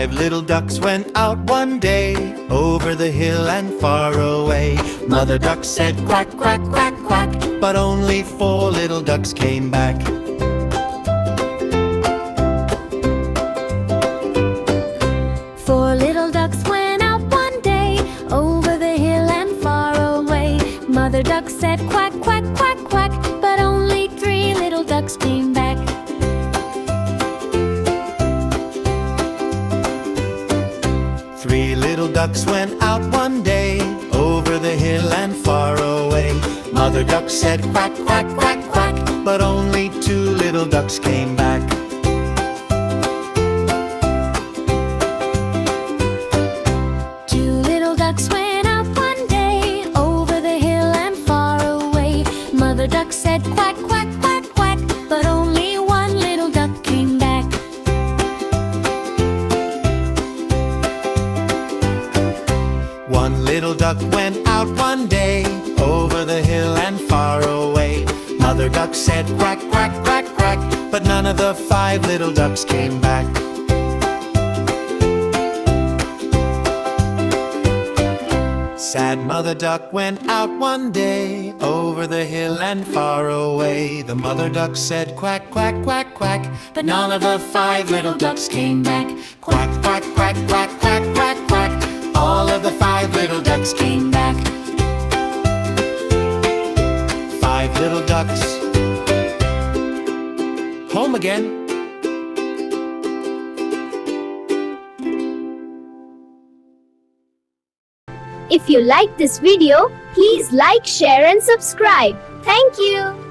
5 little ducks went out one day, over the hill and far away. Mother duck said quack, quack, quack, quack, but only 4 little ducks came back. 4 little ducks went out one day, over the hill and far away. Mother duck said quack, quack, quack, quack, but only 3 little ducks came back. 3 little ducks went out one day, over the hill and far away. Mother duck said quack, quack, quack, quack, but only 2 little ducks came back. 2 little ducks went out one day, over the hill and far away. Mother duck said quack, quack, quack, quack, but only 1 little duck came back. 1 little duck went out one day, over the hill and far away. Mother duck said quack, quack, quack, quack, but none of the 5 little ducks came back. Sad Mother Duck went out one day, over the hill and far away. The mother duck said quack, quack, quack, quack, but none of the 5 little ducks came back. Quack, quack, quack, quack, quack, quack, quack, all of the 5 little ducks came back. 5 little ducks, home again. If you like this video, please like, share and subscribe. Thank you.